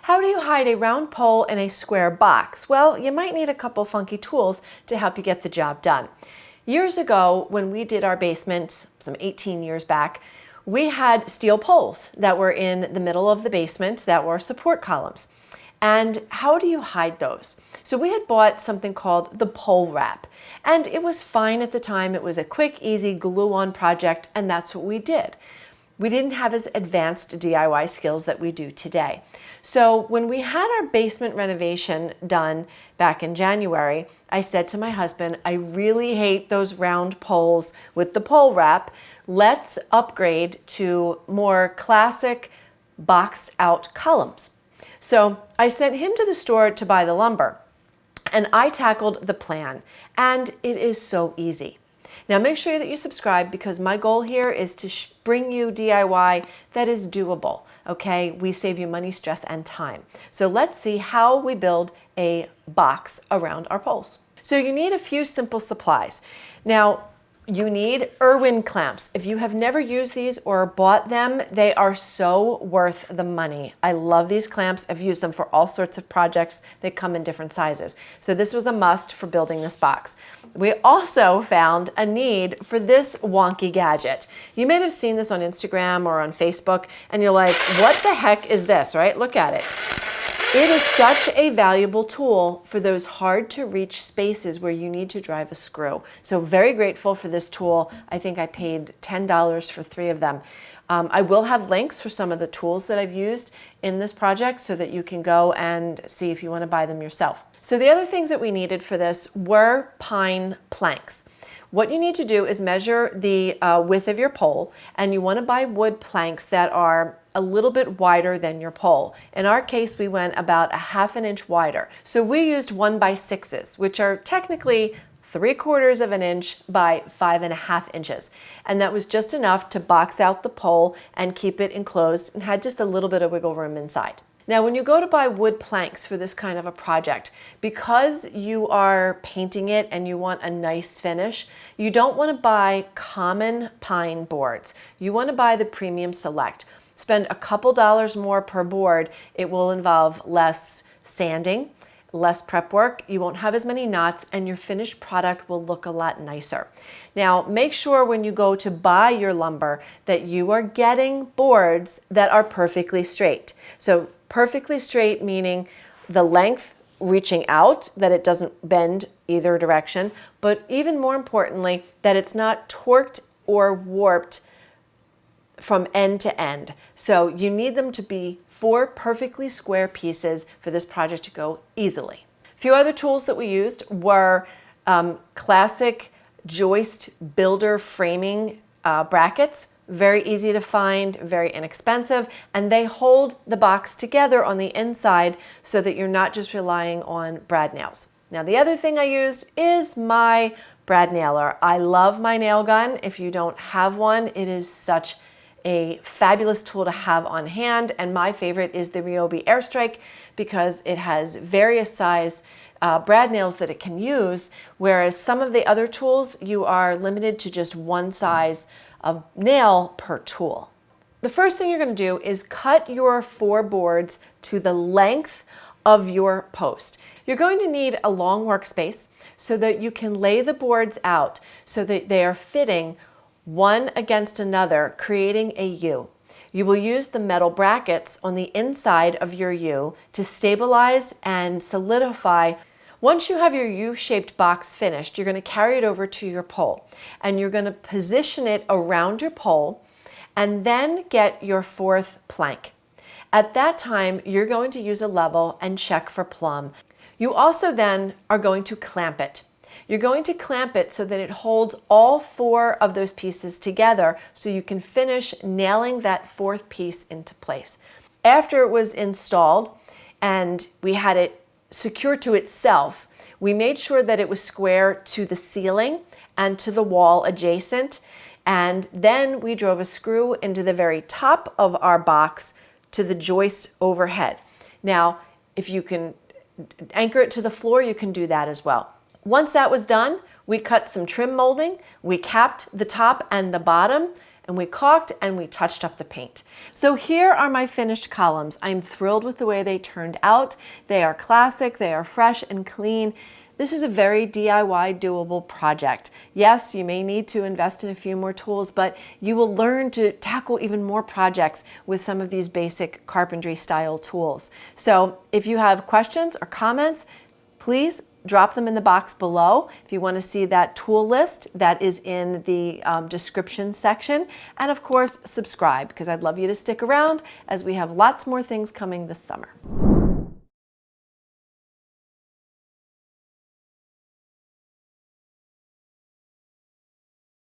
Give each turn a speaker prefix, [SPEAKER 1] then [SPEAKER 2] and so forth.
[SPEAKER 1] How do you hide a round pole in a square box? Well, you might need a couple funky tools to help you get the job done. Years ago, when we did our basement, some 18 years back, we had steel poles that were in the middle of the basement that were support columns. And how do you hide those? So we had bought something called the pole wrap, and it was fine at the time. It was a quick, easy glue-on project, and that's what we did. We didn't have as advanced DIY skills that we do today. So when we had our basement renovation done back in January, I said to my husband, I really hate those round poles with the pole wrap. Let's upgrade to more classic boxed out columns. So I sent him to the store to buy the lumber, and I tackled the plan, and it is so easy. Now make sure that you subscribe, because my goal here is to bring you DIY that is doable, okay? We save you money, stress, and time. So let's see how we build a box around our poles. So you need a few simple supplies. Now, you need Irwin clamps. If you have never used these or bought them, they are so worth the money. I love these clamps. I've used them for all sorts of projects. They come in different sizes. So this was a must for building this box. We also found a need for this wonky gadget. You may have seen this on Instagram or on Facebook, and you're like, what the heck is this, right? Look at it. It is such a valuable tool for those hard to reach spaces where you need to drive a screw. So very grateful for this tool. I think I paid $10 for 3 of them. I will have links for some of the tools that I've used in this project so that you can go and see if you want to buy them yourself. So the other things that we needed for this were pine planks. What you need to do is measure the width of your pole, and you want to buy wood planks that are a little bit wider than your pole. In our case, we went about a ½ an inch wider. So we used 1x6s, which are technically 3/4 of an inch by 5½ inches. And that was just enough to box out the pole and keep it enclosed, and had just a little bit of wiggle room inside. Now, when you go to buy wood planks for this kind of a project, because you are painting it and you want a nice finish, you don't want to buy common pine boards. You want to buy the Premium Select. Spend a couple dollars more per board. It will involve less sanding, less prep work. You won't have as many knots, and your finished product will look a lot nicer. Now, make sure when you go to buy your lumber that you are getting boards that are perfectly straight. So perfectly straight meaning the length reaching out, that it doesn't bend either direction, but even more importantly, that it's not torqued or warped from end to end. So you need them to be 4 perfectly square pieces for this project to go easily. A few other tools that we used were classic joist builder framing brackets. Very easy to find, very inexpensive, and they hold the box together on the inside so that you're not just relying on brad nails. Now, the other thing I used is my brad nailer. I love my nail gun. If you don't have one, it is such a fabulous tool to have on hand, and my favorite is the Ryobi Airstrike because it has various size brad nails that it can use, whereas some of the other tools you are limited to just one size of nail per tool. The first thing you're going to do is cut your 4 boards to the length of your post. You're going to need a long workspace so that you can lay the boards out so that they are fitting one against another, creating a U. You will use the metal brackets on the inside of your U to stabilize and solidify. Once you have your U-shaped box finished, you're going to carry it over to your pole, and you're going to position it around your pole and then get your 4th plank. At that time, you're going to use a level and check for plumb. You also then are going to clamp it. You're going to clamp it so that it holds all 4 of those pieces together so you can finish nailing that 4th piece into place. After it was installed and we had it secure to itself, we made sure that it was square to the ceiling and to the wall adjacent, and then we drove a screw into the very top of our box to the joist overhead. Now, if you can anchor it to the floor, you can do that as well. Once that was done, we cut some trim molding, we capped the top and the bottom, and we caulked and we touched up the paint. So here are my finished columns. I'm thrilled with the way they turned out. They are classic, they are fresh and clean. This is a very DIY doable project. Yes, you may need to invest in a few more tools, but you will learn to tackle even more projects with some of these basic carpentry style tools. So if you have questions or comments, please drop them in the box below. If you want to see that tool list, that is in the description section. And of course, subscribe, because I'd love you to stick around as we have lots more things coming this summer.